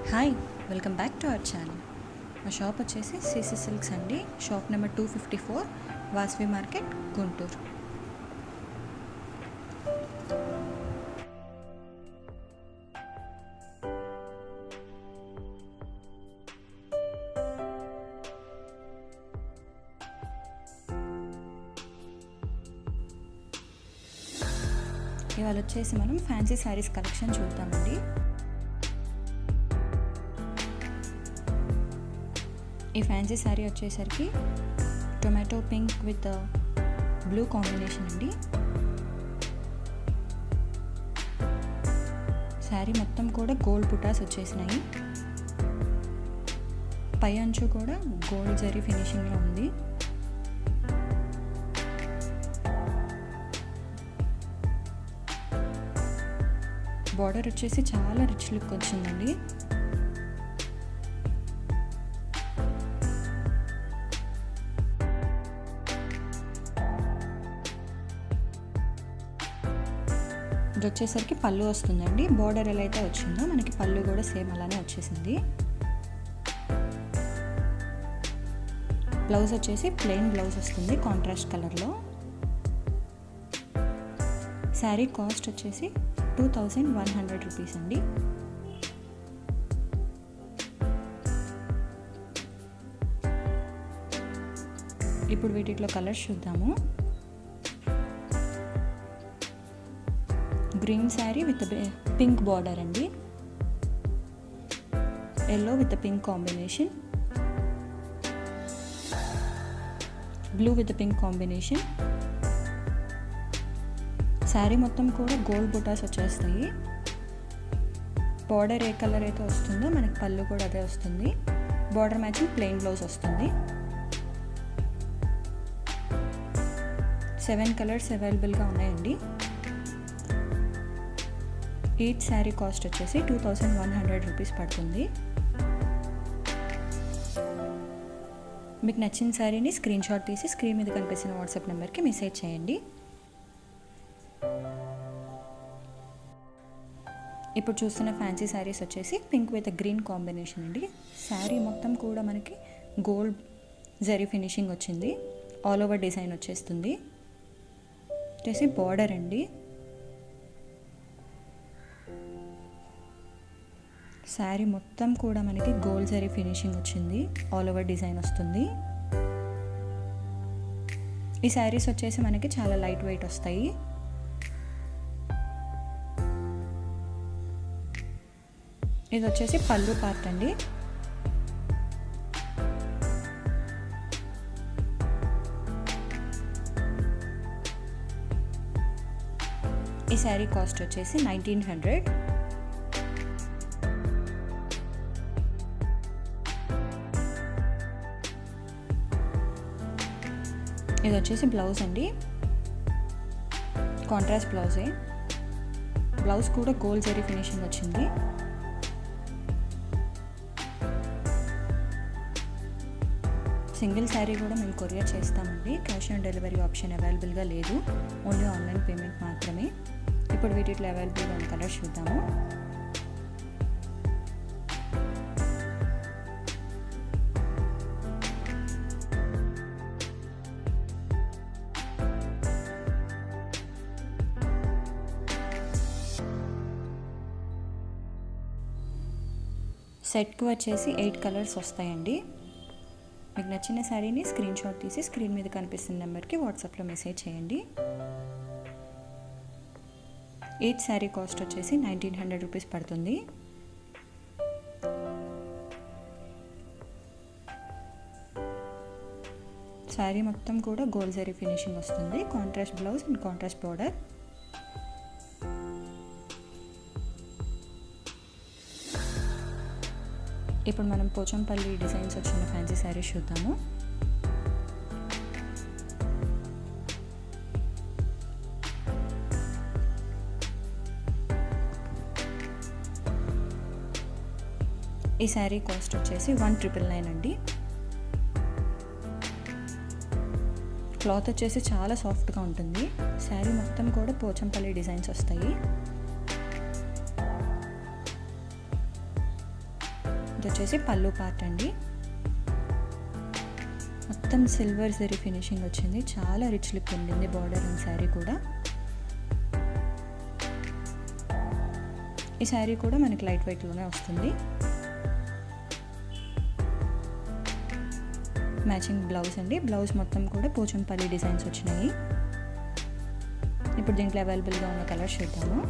Hi, welcome back to our channel. మా shop వచ్చేసి CC silks అండి. Shop number 254, Vasavi market, Guntur. ఇవాళ వచ్చేసి మనం ఫ్యాన్సీ శారీస్ కలెక్షన్ చూద్దామండి. ఈ ఫ్యాన్సీ శారీ వచ్చేసరికి tomato pink with blue combination అండి. శారీ మొత్తం కూడా గోల్డ్ బుటాస్ వచ్చేసినాయి. పై అంచు కూడా గోల్డ్ జరీ ఫినిషింగ్లో ఉంది. బార్డర్ వచ్చేసి చాలా రిచ్ లుక్ వచ్చిందండి. ఇది వచ్చేసరికి పళ్ళు వస్తుందండి. బార్డర్ ఎలా అయితే వచ్చిందో మనకి పళ్ళు కూడా సేమ్ అలానే వచ్చేసింది. బ్లౌజ్ వచ్చేసి ప్లెయిన్ బ్లౌజ్ వస్తుంది కాంట్రాస్ట్ కలర్లో. శారీ కాస్ట్ వచ్చేసి 2100 రూపీస్ అండి. ఇప్పుడు వీటిలో కలర్స్ చూద్దాము. Green sari with pink border అండి. Yellow with pink combination. Blue with pink combination. Sari మొత్తం కూడా గోల్డ్ బుటాస్ వచ్చేస్తాయి. బార్డర్ ఏ కలర్ అయితే వస్తుందో మనకి పళ్ళు కూడా అదే వస్తుంది. బార్డర్ మ్యాచింగ్ ప్లెయిన్ బ్లౌజ్ వస్తుంది. 7 కలర్స్ అవైలబుల్గా ఉన్నాయండి. ఈచ్ శారీ కాస్ట్ వచ్చేసి 2100 రూపీస్ పడుతుంది. మీకు నచ్చిన శారీని స్క్రీన్ షాట్ తీసి స్క్రీన్ మీద కనిపిస్తున్న వాట్సాప్ నెంబర్కి మెసేజ్ చేయండి. ఇప్పుడు చూస్తున్న ఫ్యాన్సీ శారీస్ వచ్చేసి పింక్ విత్ గ్రీన్ కాంబినేషన్ అండి. శారీ మొత్తం కూడా మనకి గోల్డ్ జరీ ఫినిషింగ్ వచ్చింది. ఆల్ ఓవర్ డిజైన్ వచ్చేస్తుంది. వచ్చేసి బార్డర్ అండి. శారీ మొత్తం కూడా మనకి గోల్డ్ జరీ ఫినిషింగ్ వచ్చింది. ఆల్ ఓవర్ డిజైన్ వస్తుంది. ఈ శారీస్ వచ్చేసి మనకి చాలా లైట్ వెయిట్ వస్తాయి. ఇది వచ్చేసి పళ్ళు పార్ట్ అండి. ఈ శారీ కాస్ట్ వచ్చేసి 1900. ఇది వచ్చేసి బ్లౌజ్ అండి. కాంట్రాస్ట్ బ్లౌజే. బ్లౌజ్ కూడా గోల్డ్ జరీ ఫినిషింగ్ వచ్చింది. సింగిల్ శారీ కూడా మేము కొరియర్ చేస్తామండి. క్యాష్ ఆన్ డెలివరీ ఆప్షన్ అవైలబుల్గా లేదు. ఓన్లీ ఆన్లైన్ పేమెంట్ మాత్రమే. ఇప్పుడు వీటిలో అవైలబుల్గా ఉన్న కలర్స్ చూద్దాము. సెట్కి వచ్చేసి 8 కలర్స్ వస్తాయండి. మీకు నచ్చిన శారీని స్క్రీన్ షాట్ తీసి స్క్రీన్ మీద కనిపిస్తున్న నెంబర్కి వాట్సాప్లో మెసేజ్ చేయండి. ఈచ్ శారీ కాస్ట్ వచ్చేసి 1900 రూపీస్ పడుతుంది. శారీ మొత్తం కూడా గోల్డ్ జరీ ఫినిషింగ్ వస్తుంది. Contrast blouse and contrast border. ఇప్పుడు మనం పోచంపల్లి డిజైన్స్ వచ్చిన ఫ్యాన్సీ శారీస్ చూద్దాము. ఈ శారీ కాస్ట్ వచ్చేసి 1999 అండి. క్లాత్ వచ్చేసి చాలా సాఫ్ట్గా ఉంటుంది. శారీ మొత్తం కూడా పోచంపల్లి డిజైన్స్ వస్తాయి. ఇది వచ్చేసి పళ్ళు పార్ట్ అండి. మొత్తం సిల్వర్ జరీ ఫినిషింగ్ వచ్చింది. చాలా రిచ్ లుక్ ఉండింది బార్డర్ అండ్ శారీ కూడా. ఈ శారీ కూడా మనకి లైట్ వెయిట్లోనే వస్తుంది. మ్యాచింగ్ బ్లౌజ్ అండి. బ్లౌజ్ మొత్తం కూడా పోచంపల్లి డిజైన్స్ వచ్చినాయి. ఇప్పుడు దీంట్లో అవైలబుల్గా ఉన్న కలర్స్ చూద్దాము.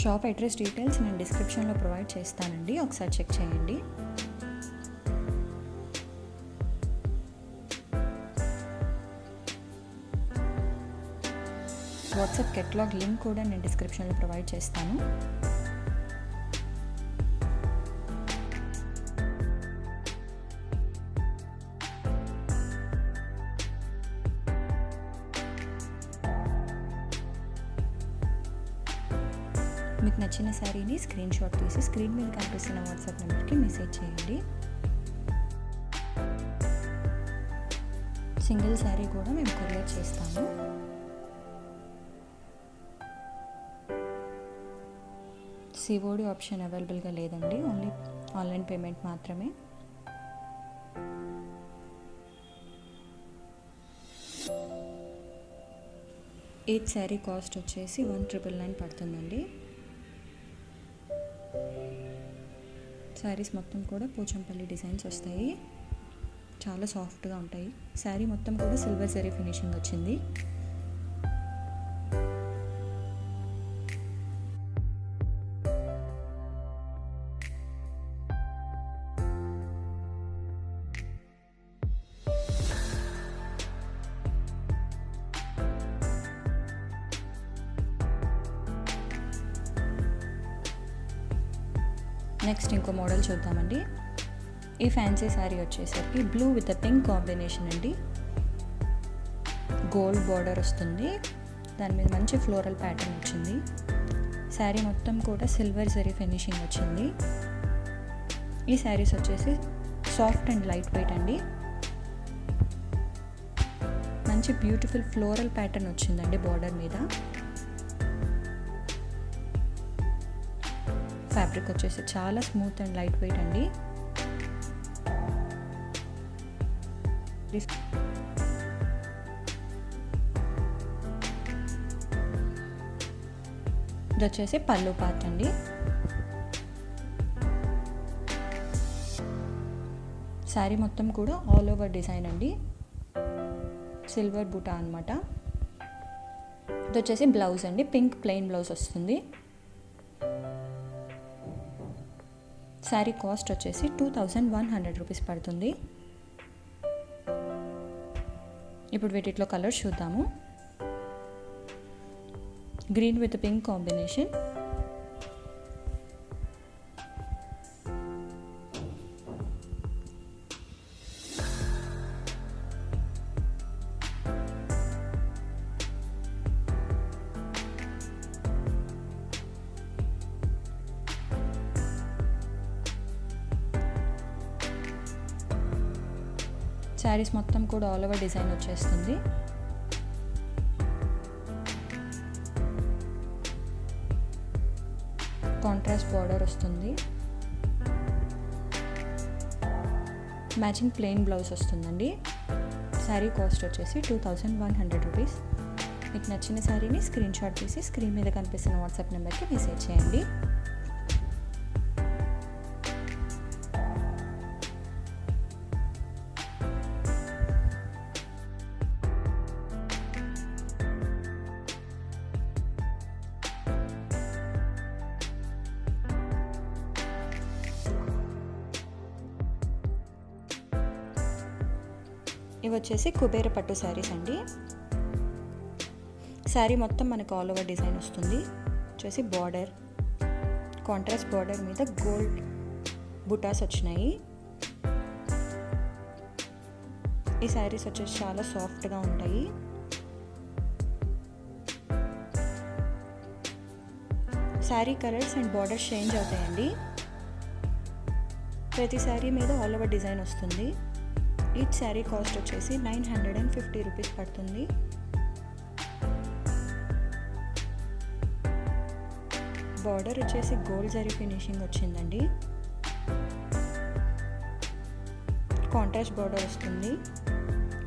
షాప్ అడ్రస్ డీటెయిల్స్ నేను డిస్క్రిప్షన్లో ప్రొవైడ్ చేస్తానండి, ఒకసారి చెక్ చేయండి. వాట్సాప్ కేటలాగ్ లింక్ కూడా నేను డిస్క్రిప్షన్లో ప్రొవైడ్ చేస్తాను. మీకు నచ్చిన శారీని స్క్రీన్ షాట్ తీసి స్క్రీన్ మీద కనిపిస్తున్న వాట్సాప్ నెంబర్కి మెసేజ్ చేయండి. సింగిల్ శారీ కూడా మేము కొరియర్ చేస్తాము. సిఓడి ఆప్షన్ అవైలబుల్గా లేదండి, ఓన్లీ ఆన్లైన్ పేమెంట్ మాత్రమే. ఈచ్ శారీ కాస్ట్ వచ్చేసి 1999 పడుతుందండి. శారీస్ మొత్తం కూడా పోచంపల్లి డిజైన్స్ వస్తాయి, చాలా సాఫ్ట్గా ఉంటాయి. శారీ మొత్తం కూడా సిల్వర్ జరీ ఫినిషింగ్ వచ్చింది. నెక్స్ట్ ఇంకో మోడల్ చూద్దామండి. ఈ ఫ్యాన్సీ శారీ వచ్చేసరికి బ్లూ విత్ పింక్ కాంబినేషన్ అండి. గోల్డ్ బార్డర్ వస్తుంది, దాని మీద మంచి ఫ్లోరల్ ప్యాటర్న్ వచ్చింది. శారీ మొత్తం కూడా సిల్వర్ జరీ ఫినిషింగ్ వచ్చింది. ఈ శారీస్ వచ్చేసి సాఫ్ట్ అండ్ లైట్ వెయిట్ అండి. మంచి బ్యూటిఫుల్ ఫ్లోరల్ ప్యాటర్న్ వచ్చిందండి బార్డర్ మీద. ఫ్యాబ్రిక్ వచ్చేసి చాలా స్మూత్ అండ్ లైట్ వెయిట్ అండి. ఇది వచ్చేసి పళ్ళు పార్ట్ అండి. శారీ మొత్తం కూడా ఆల్ ఓవర్ డిజైన్ అండి, సిల్వర్ బూటా అనమాట. ఇది వచ్చేసి బ్లౌజ్ అండి, పింక్ ప్లెయిన్ బ్లౌజ్ వస్తుంది. శారీ కాస్ట్ వచ్చేసి 2100 రూపీస్ పడుతుంది. ఇప్పుడు వీటిలో కలర్స్ చూద్దాము. Green with pink combination, saris మొత్తం కూడా ఆల్ ఓవర్ డిజైన్ వచ్చేస్తుంది. కాంట్రాస్ట్ బార్డర్ వస్తుంది. మ్యాచింగ్ ప్లెయిన్ బ్లౌజ్ వస్తుందండి. శారీ కాస్ట్ వచ్చేసి 2100 రూపీస్. మీకు నచ్చిన శారీని స్క్రీన్ షాట్ తీసి స్క్రీన్ మీద కనిపిస్తున్న వాట్సాప్ నెంబర్కి మెసేజ్ చేయండి. ఇవి వచ్చేసి కుబేర పట్టు శారీస్ అండి. శారీ మొత్తం మనకు ఆల్ ఓవర్ డిజైన్ వస్తుంది. వచ్చేసి బార్డర్ కాంట్రాస్ట్ బార్డర్ మీద గోల్డ్ బుటాస్ వచ్చినాయి. ఈ శారీస్ వచ్చేసి చాలా సాఫ్ట్గా ఉంటాయి. Sari colours and borders change అవుతాయండి. ప్రతి శారీ మీద ఆల్ ఓవర్ డిజైన్ వస్తుంది. ఈచ్ శారీ కాస్ట్ వచ్చేసి 950 రూపీస్ పడుతుంది. బార్డర్ వచ్చేసి గోల్డ్ జరీ ఫినిషింగ్ వచ్చిందండి. కాంట్రాస్ట్ బార్డర్ వస్తుంది.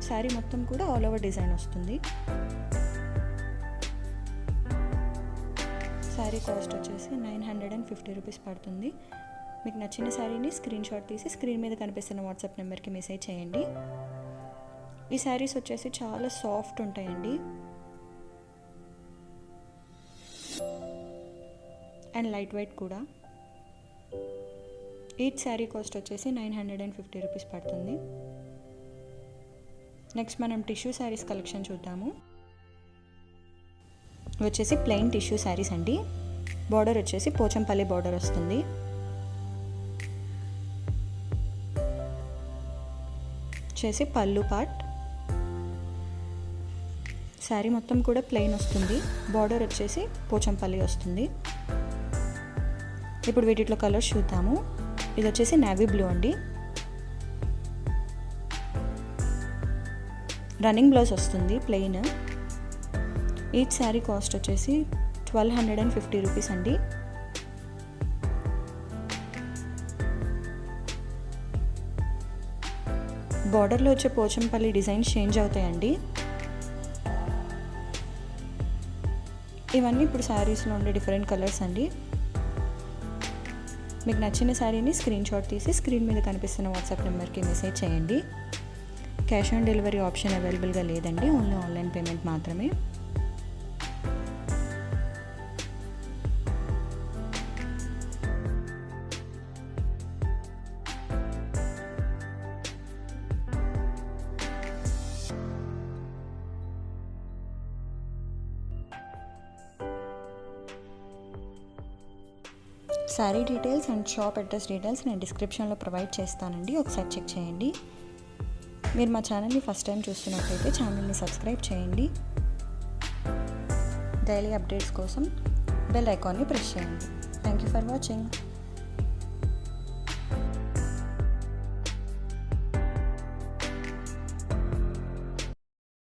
శారీ మొత్తం కూడా ఆల్ ఓవర్ డిజైన్ వస్తుంది. శారీ కాస్ట్ వచ్చేసి 950 రూపీస్ పడుతుంది. మీకు నచ్చిన శారీని స్క్రీన్ షాట్ తీసి స్క్రీన్ మీద కనిపిస్తున్న వాట్సాప్ నెంబర్కి మెసేజ్ చేయండి. ఈ శారీస్ వచ్చేసి చాలా సాఫ్ట్ ఉంటాయండి అండ్ లైట్ వెయిట్ కూడా. ఈచ్ శారీ కాస్ట్ వచ్చేసి 950 రూపీస్ పడుతుంది. నెక్స్ట్ మనం టిష్యూ శారీస్ కలెక్షన్ చూద్దాము. వచ్చేసి ప్లెయిన్ టిష్యూ శారీస్ అండి. బార్డర్ వచ్చేసి పోచంపల్లి బార్డర్ వస్తుంది. వచ్చేసి పళ్ళు పార్ట్. శారీ మొత్తం కూడా ప్లెయిన్ వస్తుంది. బార్డర్ వచ్చేసి పోచంపల్లి వస్తుంది. ఇప్పుడు వీటిలో కలర్స్ చూద్దాము. ఇది వచ్చేసి నేవీ బ్లూ అండి. రన్నింగ్ బ్లౌజ్ వస్తుంది ప్లెయిన్. ఈచ్ శారీ కాస్ట్ వచ్చేసి 1250 రూపీస్ అండి. బార్డర్లో వచ్చే పోచంపల్లి డిజైన్స్ చేంజ్ అవుతాయండి. ఇవన్నీ ఇప్పుడు శారీస్లో ఉండే డిఫరెంట్ కలర్స్ అండి. మీకు నచ్చిన శారీని స్క్రీన్ షాట్ తీసి స్క్రీన్ మీద కనిపిస్తున్న వాట్సాప్ నెంబర్కి మెసేజ్ చేయండి. క్యాష్ ఆన్ డెలివరీ ఆప్షన్ అవైలబుల్గా లేదండి, ఓన్లీ ఆన్లైన్ పేమెంట్ మాత్రమే. Sari details and shop address details నేను డిస్క్రిప్షన్లో ప్రొవైడ్ చేస్తానండి, ఒకసారి చెక్ చేయండి. మీరు మా ఛానల్ని ఫస్ట్ టైం చూస్తున్నట్లయితే ఛానల్ని సబ్స్క్రైబ్ చేయండి. డైలీ అప్డేట్స్ కోసం బెల్ ఐకాన్ని ప్రెస్ చేయండి. Thank you for watching.